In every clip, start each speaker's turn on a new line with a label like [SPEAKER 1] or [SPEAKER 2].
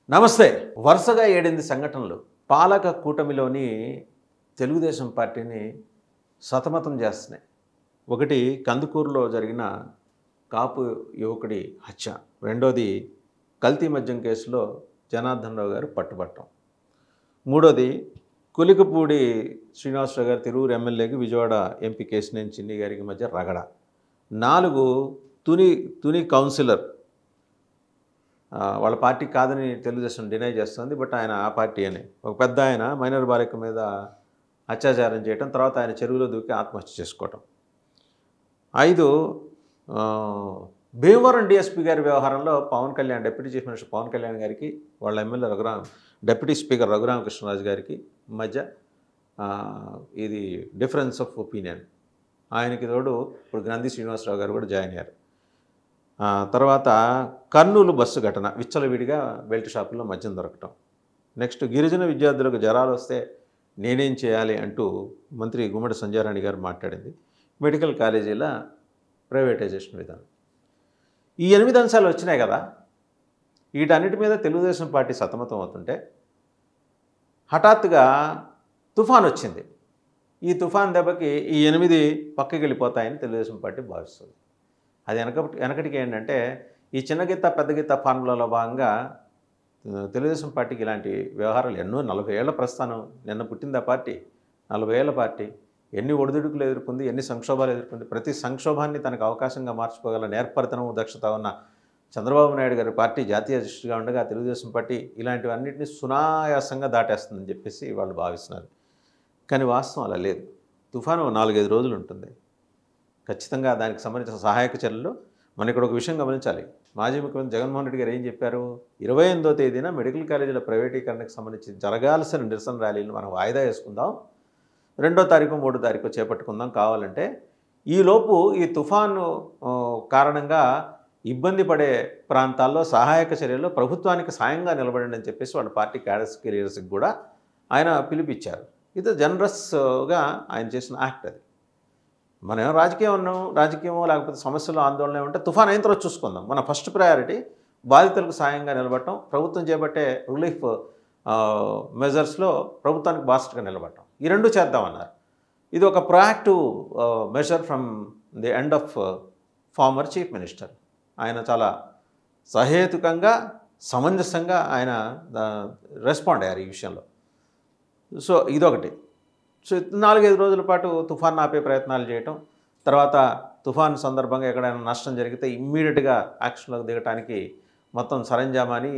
[SPEAKER 1] నమస్తే. వరుసగా 7 సంఘటనలు పాలక కూటమిలోని తెలుగుదేశం పార్టీని సతమతం చేస్తున్నాయి. ఒకటి కందుకూరులో జరిగిన కాపు యువకుడి హత్య. రెండోది కల్తీ మద్యం కేసులో జనార్దన్ రావు గారు పట్టుబట్టం. మూడోది కులికపూడి శ్రీనివాసరావు గారు తిరువురు ఎమ్మెల్యేకి విజయవాడ ఎంపీ కేశినేని చిన్ని గారికి మధ్య రగడ. 4 తుని కౌన్సిలర్ వాళ్ళ పార్టీ కాదని తెలుగుదేశం డినై చేస్తుంది. బట్ ఆయన ఆ పార్టీ అని ఒక పెద్ద ఆయన మైనర్ బాలిక మీద అత్యాచారం చేయటం, తర్వాత ఆయన చెరువులో దూకి ఆత్మహత్య చేసుకోవటం. 5 భీమవరం డిఎస్పీ గారి వ్యవహారంలో Pawan Kalyan deputy chief minister Pawan Kalyan గారికి వాళ్ళ ఎమ్మెల్యే డిప్యూటీ స్పీకర్ రఘురామకృష్ణరాజు గారికి మధ్య ఇది డిఫరెన్స్ ఆఫ్ ఒపీనియన్. ఆయనకి తోడు ఇప్పుడు గ్రంథి శ్రీనివాసరావు గారు కూడా జాయిన్ అయ్యారు. తర్వాత కర్నూలు బస్సు ఘటన, విచ్చలవిడిగా బెల్ట్ షాపుల్లో మద్యం దొరకటం. నెక్స్ట్ గిరిజన విద్యార్థులకు జ్వరాలు వస్తే నేనేం చేయాలి అంటూ మంత్రి గుమ్మడి సంధ్యారాణి గారు మాట్లాడింది. మెడికల్ కాలేజీల ప్రైవేటైజేషన్ విధానం. ఈ 8 అంశాలు వచ్చినాయి కదా. వీటన్నిటి మీద తెలుగుదేశం పార్టీ సతమతం అవుతుంటే హఠాత్తుగా తుఫాన్ వచ్చింది. ఈ తుఫాన్ దెబ్బకి ఈ 8 పక్కకి వెళ్ళిపోతాయని తెలుగుదేశం పార్టీ భావిస్తుంది. అది వెనకటికి ఏంటంటే ఈ చిన్న గీత పెద్ద గీత ఫార్ములాలో భాగంగా తెలుగుదేశం పార్టీకి ఇలాంటి వ్యవహారాలు ఎన్నో 40 ఏళ్ల ప్రస్థానం. నిన్న పుట్టింది ఆ పార్టీ, 40 ఏళ్ల పార్టీ. ఎన్ని ఒడిదుడుకులు ఎదుర్కొంది, ఎన్ని సంక్షోభాలు ఎదుర్కొంది. ప్రతి సంక్షోభాన్ని తనకు అవకాశంగా మార్చుకోగల నేర్పరితనం, దక్షత ఉన్న చంద్రబాబు నాయుడు గారి పార్టీ జాతీయ అధ్యక్షుడిగా ఉండగా తెలుగుదేశం పార్టీ ఇలాంటివన్నింటినీ సునాయాసంగా దాటేస్తుందని చెప్పేసి వాళ్ళు భావిస్తున్నారు. కానీ వాస్తవం అలా లేదు. తుఫాను 4-5 రోజులు ఉంటుంది. ఖచ్చితంగా దానికి సంబంధించిన సహాయక చర్యలు మనం ఇక్కడ ఒక విషయం గమనించాలి. మాజీ ముఖ్యమంత్రి జగన్మోహన్ రెడ్డి గారు ఏం చెప్పారు? 28వ తేదీన మెడికల్ కాలేజీల ప్రైవేటీకరణకు సంబంధించి జరగాల్సిన నిరసన ర్యాలీలు మనం వాయిదా వేసుకుందాం, 2వ తారీఖు 3వ తారీఖు చేపట్టుకుందాం, కావాలంటే ఈలోపు ఈ తుఫాను కారణంగా ఇబ్బంది పడే ప్రాంతాల్లో సహాయక చర్యల్లో ప్రభుత్వానికి సాయంగా నిలబడండి అని చెప్పేసి వాళ్ళ పార్టీ క్యాడర్స్కి లీడర్స్కి కూడా ఆయన పిలిపించారు. ఇది జనరస్గా ఆయన చేసిన యాక్ట్. అది మనం రాజకీయమో లేకపోతే సమస్యలు ఆందోళన ఉంటే తుఫాన్ అయిన తర్వాత చూసుకుందాం. మన ఫస్ట్ ప్రయారిటీ బాధితులకు సాయంగా నిలబడటం, ప్రభుత్వం చేపట్టే రిలీఫ్ మెజర్స్లో ప్రభుత్వానికి బాస్ట్గా నిలబడటం, ఈ 2 చేద్దామన్నారు. ఇది ఒక proactive measure from the end of former chief minister. ఆయన చాలా సహేతుకంగా సమంజసంగా ఆయన రెస్పాండ్ అయ్యారు ఈ విషయంలో. సో ఇదొకటి. సో 4-5 రోజుల పాటు తుఫాన్ ఆపే ప్రయత్నాలు చేయటం, తర్వాత తుఫాన్ సందర్భంగా ఎక్కడైనా నష్టం జరిగితే ఇమ్మీడియట్గా యాక్షన్లోకి దిగటానికి మొత్తం సరంజామాని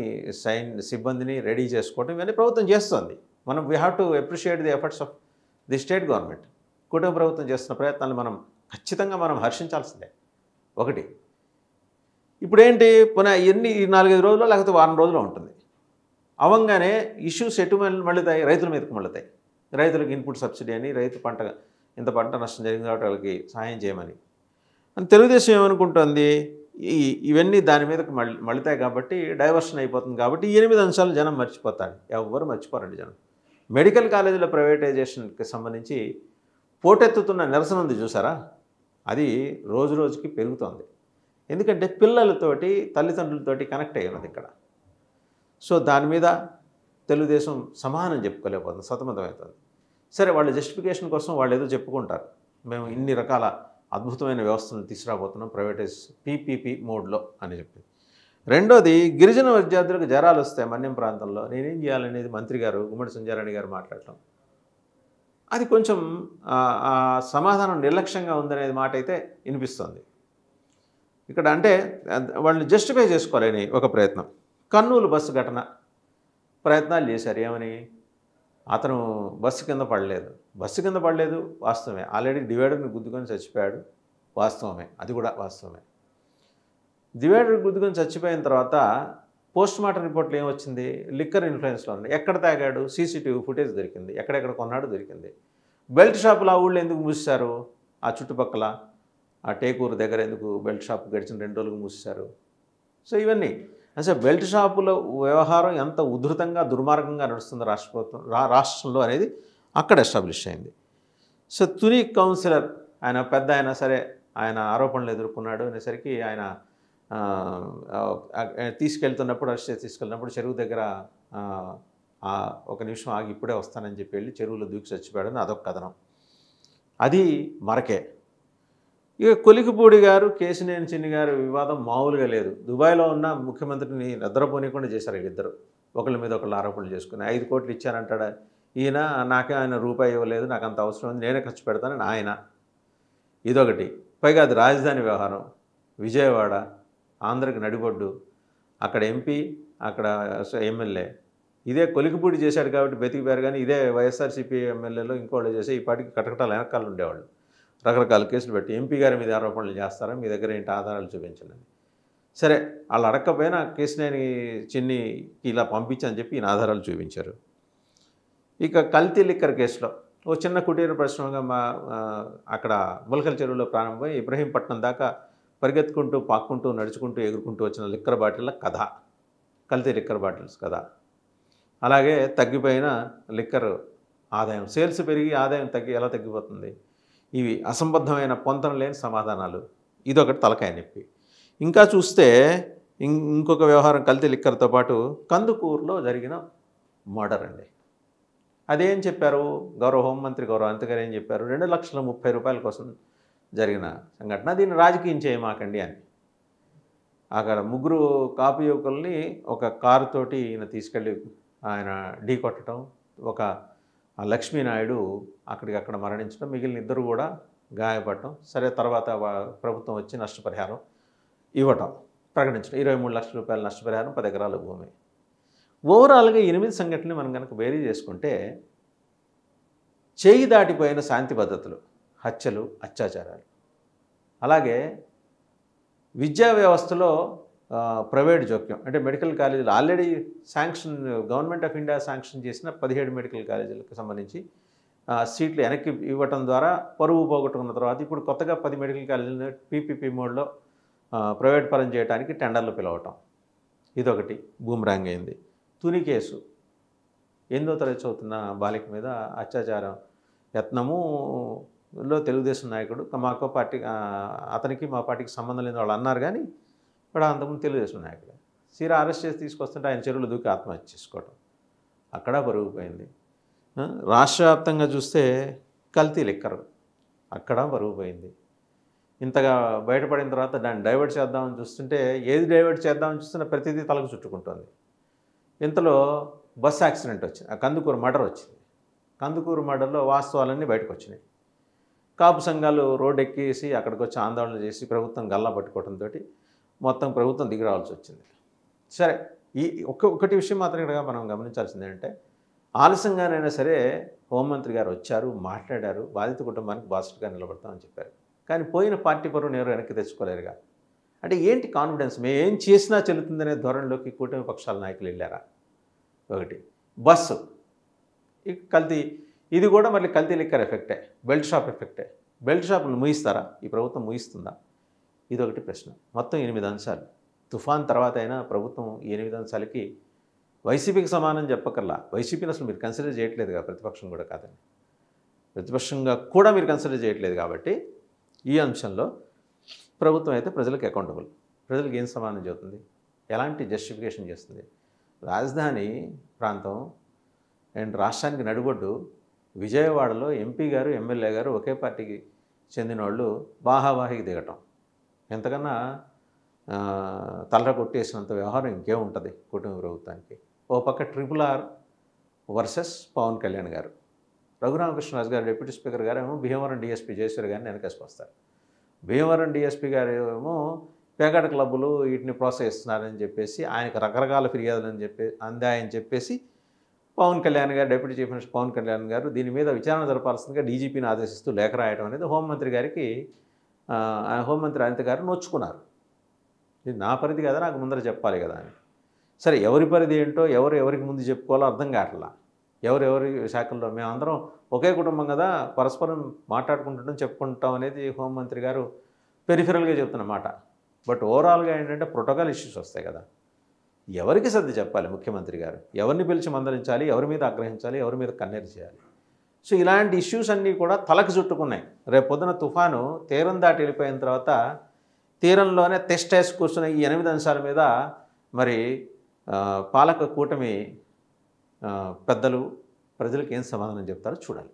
[SPEAKER 1] సిబ్బందిని రెడీ చేసుకోవటం, ఇవన్నీ ప్రభుత్వం చేస్తుంది. మనం we have to appreciate the efforts of the state government. కుటుంబ ప్రభుత్వం చేస్తున్న ప్రయత్నాలు మనం ఖచ్చితంగా హర్షించాల్సిందే. ఒకటి. ఇప్పుడేంటి పునః ఎన్ని 4-5 రోజుల్లో లేకపోతే వారం రోజుల్లో ఉంటుంది. అవంగానే ఇష్యూస్ ఎటు మళ్ళుతాయి, రైతుల మీదకి మళ్ళుతాయి. రైతులకు ఇన్పుట్ సబ్సిడీ అని, ఇంత పంట నష్టం జరిగింది కాబట్టి వాళ్ళకి సహాయం చేయమని. తెలుగుదేశం ఏమనుకుంటుంది, ఇవన్నీ దాని మీదకి మళ్ళుతాయి కాబట్టి డైవర్షన్ అయిపోతుంది కాబట్టి ఈ 8 అంశాలు జనం మర్చిపోతారు. ఎవరు మర్చిపోరండి జనం. మెడికల్ కాలేజీల ప్రైవేటైజేషన్కి సంబంధించి పోటెత్తుతున్న నిరసన ఉంది చూసారా, అది రోజు రోజుకి పెరుగుతోంది. ఎందుకంటే పిల్లలతోటి తల్లిదండ్రులతోటి కనెక్ట్ అయ్యి ఉన్నది ఇక్కడ. సో దాని మీద తెలుగుదేశం సమానం చెప్పుకోలేకపోతుంది, సతమతమవుతుంది. సరే, వాళ్ళ జస్టిఫికేషన్ కోసం వాళ్ళు ఏదో చెప్పుకుంటారు, మేము ఇన్ని రకాల అద్భుతమైన వ్యవస్థలను తీసుకురాబోతున్నాం ప్రైవేటైజ్ పీపీపీ మోడ్లో అని చెప్పి. రెండోది, గిరిజన విద్యార్థులకు జ్వరాలు వస్తాయి మన్యం ప్రాంతంలో, నేనేం చేయాలనేది మంత్రి గారు గుమ్మడి సంధ్యారాణి గారు మాట్లాడటం, అది కొంచెం సమాధానం నిర్లక్ష్యంగా ఉందనేది మాట అయితే వినిపిస్తుంది ఇక్కడ. అంటే వాళ్ళని జస్టిఫై చేసుకోవాలని ఒక ప్రయత్నం. కర్నూలు బస్సు ఘటన ప్రయత్నాలు చేశారు. ఏమని? అతను బస్సు కింద పడలేదు, వాస్తవమే. ఆల్రెడీ డివైడర్ని గుద్దుకొని చచ్చిపోయాడు, వాస్తవమే. అది కూడా వాస్తవమే. డివైడర్ గుద్దుకొని చచ్చిపోయిన తర్వాత పోస్ట్ మార్టం రిపోర్ట్లో ఏమొచ్చింది? లిక్కర్ ఇన్ఫ్లుయెన్స్లో ఉంది. ఎక్కడ తాగాడు? సీసీటీవీ ఫుటేజ్ దొరికింది, ఎక్కడెక్కడ కొన్నాడు దొరికింది. బెల్ట్ షాపులు ఆ ఊళ్ళో ఎందుకు మూసేశారు? ఆ చుట్టుపక్కల ఆ టేకూరు దగ్గర ఎందుకు బెల్ట్ షాప్ గడిచిన 2 రోజులకు మూసేశారు? సో ఇవన్నీ అసలు బెల్ట్ షాపుల వ్యవహారం ఎంత ఉధృతంగా దుర్మార్గంగా నడుస్తుంది రాష్ట్రంలో అనేది అక్కడ ఎస్టాబ్లిష్ అయింది. సో తుని కౌన్సిలర్ ఆయన పెద్ద అయినా సరే ఆయన ఆరోపణలు ఎదుర్కొన్నాడు అనేసరికి ఆయన తీసుకెళ్తున్నప్పుడు అరెస్ట్ చేసి తీసుకెళ్ళినప్పుడు చెరువు దగ్గర ఒక నిమిషం ఆగి ఇప్పుడే వస్తానని చెప్పి వెళ్ళి చెరువులో దూకి చచ్చిపోయాడని అదొక కథనం. అది మరకే. ఇక కొలికిపూడి గారు కేశినేని చిన్ని గారి వివాదం మామూలుగా లేదు. దుబాయ్లో ఉన్న ముఖ్యమంత్రిని నిద్రపోనీయకుండా చేశారు వీళ్ళిద్దరు. ఒకళ్ళ మీద ఒకళ్ళు ఆరోపణలు చేసుకుని 5 కోట్లు ఇచ్చానంటాడా ఈయన, నాకే ఆయన రూపాయి ఇవ్వలేదు, నాకు అంత అవసరం ఉంది, నేనే ఖర్చు పెడతానని ఆయన. ఇదొకటి. పైగా అది రాజధాని వ్యవహారం, విజయవాడ, ఆంధ్రకి నడిబొడ్డు, అక్కడ ఎంపీ, అక్కడ ఎమ్మెల్యే. ఇదే కొలికిపూడి చేశాడు కాబట్టి బతికిపోయారు, కానీ ఇదే వైఎస్ఆర్సీపీ ఎమ్మెల్యేలో ఇంకోళ్ళు చేసే ఈ పాటికి కటకటాలు వెనకాల ఉండేవాళ్ళు. రకరకాల కేసులు పెట్టి ఎంపీ గారి మీద ఆరోపణలు చేస్తారా, మీ దగ్గర ఏంటి ఆధారాలు చూపించండి. సరే, వాళ్ళు అడగకపోయినా కేశినేని చిన్నికి ఇలా పంపించని చెప్పి ఈయన ఆధారాలు చూపించారు. ఇక కల్తీ లిక్కర్ కేసులో ఓ చిన్న కుటీర పరిశ్రమగా అక్కడ ములకల చెరువులో ప్రారంభమై ఇబ్రహీంపట్నం దాకా పరిగెత్తుకుంటూ, పాక్కుంటూ, నడుచుకుంటూ, ఎగురుకుంటూ వచ్చిన లిక్కర్ బాటిళ్ళ కథ, కల్తీ లిక్కర్ బాటిల్స్ కథ. అలాగే తగ్గిపోయిన లిక్కర్ ఆదాయం, సేల్స్ పెరిగి ఆదాయం ఎలా తగ్గిపోతుంది? ఇవి అసంబద్ధమైన పొంతన లేని సమాధానాలు. ఇదొకటి తలకాయ నొప్పి. ఇంకా చూస్తే ఇంకొక వ్యవహారం కల్తీ లిక్కర్తో పాటు కందుకూరులో జరిగిన మర్డర్ అండి. అదేం చెప్పారు గౌరవ హోంమంత్రి గౌరవ అనిత గారు ఏం చెప్పారు? 2,30,000 కోసం జరిగిన సంఘటన, దీన్ని రాజకీయం చేయమాకండి అని. అక్కడ 3 కాపు యువకుల్ని ఒక కారుతోటి ఈయన తీసుకెళ్ళి ఆయన ఢీ కొట్టడం, ఒక లక్ష్మీనాయుడు అక్కడికక్కడ మరణించడం, మిగిలిన 2 కూడా గాయపడటం. సరే, తర్వాత ప్రభుత్వం వచ్చి నష్టపరిహారం ఇవ్వటం ప్రకటించడం, 23 లక్షల రూపాయల నష్టపరిహారం, 10 ఎకరాల భూమి. ఓవరాల్గా 8 సంఘటనలు మనం కనుక బేరీ చేసుకుంటే చేయి దాటిపోయిన శాంతి భద్రతలు, హత్యలు, అత్యాచారాలు. అలాగే విద్యా వ్యవస్థలో ప్రైవేట్ జోక్యం, అంటే మెడికల్ కాలేజీలు already government of India sanction చేసిన 17 మెడికల్ కాలేజీలకు సంబంధించి సీట్లు వెనక్కి ఇవ్వటం ద్వారా పరువు పోగొట్టుకున్న తర్వాత ఇప్పుడు కొత్తగా 10 మెడికల్ కాలేజీలు పీపీపీ మోడ్లో ప్రైవేట్ పరం చేయడానికి టెండర్లు పిలవటం, ఇదొకటి బూమ్రాంగ్ అయింది. తుని కేసు, 8వ తరగతి చదువుతున్న బాలిక మీద అత్యాచారం యత్నములో తెలుగుదేశం నాయకుడు, మాకో పార్టీ, అతనికి మా పార్టీకి సంబంధం లేని వాళ్ళు అన్నారు, కానీ ఇక్కడ అంతకుముందు తెలుగుదేశం నాయకుడు సీరా అరెస్ట్ చేసి తీసుకొస్తుంటే ఆయన చెరువులు దూకి ఆత్మహత్య చేసుకోవటం, అక్కడ పరుగుపోయింది. రాష్ట్ర వ్యాప్తంగా చూస్తే కల్తీ లిక్కరు, అక్కడ పరుగుపోయింది. ఇంతగా బయటపడిన తర్వాత దాన్ని డైవర్ట్ చేద్దామని చూస్తుంటే, ఏది డైవర్ట్ చేద్దామని చూస్తున్నా ప్రతిదీ తలకు చుట్టుకుంటుంది. ఇంతలో బస్ యాక్సిడెంట్ వచ్చింది, కందుకూరు మర్డర్ వచ్చింది. కందుకూరు మర్డర్లో వాస్తవాలన్నీ బయటకు వచ్చినాయి. కాపు సంఘాలు రోడ్డు ఎక్కేసి అక్కడికి వచ్చి ఆందోళన చేసి ప్రభుత్వం గల్లా పట్టుకోవడంతో మొత్తం ప్రభుత్వం దిగి రావాల్సి వచ్చింది. సరే, ఈ ఒకటి విషయం మాత్రం ఇక్కడ మనం గమనించాల్సింది ఏంటంటే, ఆలస్యంగానైనా సరే హోంమంత్రి గారు వచ్చారు, మాట్లాడారు, బాధిత కుటుంబానికి బాధ్యతగా నిలబడతామని చెప్పారు. కానీ పోయిన పార్టీ పరువును ఎవరు వెనక్కి తెచ్చుకోలేరుగా. అంటే ఏంటి కాన్ఫిడెన్స్? మేము ఏం చేసినా చెల్లుతుందనే ధోరణిలోకి కూటమి పక్షాల నాయకులు వెళ్ళారా? ఒకటి. బస్సు కల్తీ, ఇది కూడా మళ్ళీ కల్తీ లిక్కర్ ఎఫెక్టే, బెల్ట్ షాప్ ఎఫెక్టే. బెల్ట్ షాపులు ముగిస్తారా? ఈ ప్రభుత్వం ముగిస్తుందా? ఇదొకటి ప్రశ్న. మొత్తం 8 అంశాలు. తుఫాన్ తర్వాత అయినా ప్రభుత్వం ఈ 8 అంశాలకి వైసీపీకి సమానం చెప్పకల్లా, వైసీపీని అసలు మీరు కన్సిడర్ చేయట్లేదుగా, ప్రతిపక్షం కూడా కాదని, ప్రతిపక్షంగా కూడా మీరు కన్సిడర్ చేయట్లేదు. కాబట్టి ఈ అంశంలో ప్రభుత్వం అయితే ప్రజలకు అకౌంటబుల్. ప్రజలకు ఏం సమానం చెబుతుంది, ఎలాంటి జస్టిఫికేషన్ చేస్తుంది? రాజధాని ప్రాంతం అండ్ రాష్ట్రానికి నడిబొడ్డు విజయవాడలో ఎంపీ గారు, ఎమ్మెల్యే గారు ఒకే పార్టీకి చెందిన వాళ్ళు బాహాబాహికి దిగటం, ఎంతకన్నా తలర కొట్టేసినంత వ్యవహారం ఇంకేముంటుంది కుటుంబ ప్రభుత్వానికి? ఓ పక్క RRR వర్సెస్ పవన్ కళ్యాణ్ గారు, రఘురామకృష్ణరాజు గారు డిప్యూటీ స్పీకర్ గారు ఏమో భీమవరం డిఎస్పీ జయశ్వరి గారిని వెనకేసుకొస్తారు. భీమవరం డిఎస్పీ గారు ఏమో పేకాట క్లబ్బులు వీటిని ప్రోత్సహిస్తున్నారని చెప్పేసి ఆయనకు రకరకాల ఫిర్యాదులని అందాయని చెప్పేసి పవన్ కళ్యాణ్ గారు, deputy chief minister Pawan Kalyan గారు దీని మీద విచారణ జరపాల్సిందిగా డీజీపీని ఆదేశిస్తూ లేఖ రాయడం అనేది హోంమంత్రి గారికి, హోంమంత్రి అనిత గారు నొచ్చుకున్నారు. ఇది నా పరిధి కదా, నాకు ముందర చెప్పాలి కదా అని. సరే, ఎవరి పరిధి ఏంటో ఎవరికి ముందు చెప్పుకోవాలో అర్థం కావట్లా. ఎవరి శాఖల్లో మేమందరం ఒకే కుటుంబం కదా, పరస్పరం మాట్లాడుకుంటుంటాం, చెప్పుకుంటాం అనేది హోంమంత్రి గారు పెరిఫెరల్గా చెప్తున్న మాట. బట్ ఓవరాల్గా ఏంటంటే ప్రోటోకాల్ ఇష్యూస్ వస్తాయి కదా. ఎవరికి సర్ది చెప్పాలి ముఖ్యమంత్రి గారు? ఎవరిని పిలిచి మందలించాలి? ఎవరి మీద ఆగ్రహించాలి? ఎవరి మీద కన్నెరి చేయాలి? సో ఇలాంటి ఇష్యూస్ అన్నీ కూడా తలకు చుట్టుకున్నాయి. రేపు పొద్దున తుఫాను తీరం దాటి వెళ్ళిపోయిన తర్వాత తీరంలోనే తెస్టేసి కూర్చున్న ఈ 8 అంశాల మీద మరి పాలక కూటమి పెద్దలు ప్రజలకు ఏం సమాధానం చెప్తారో చూడాలి.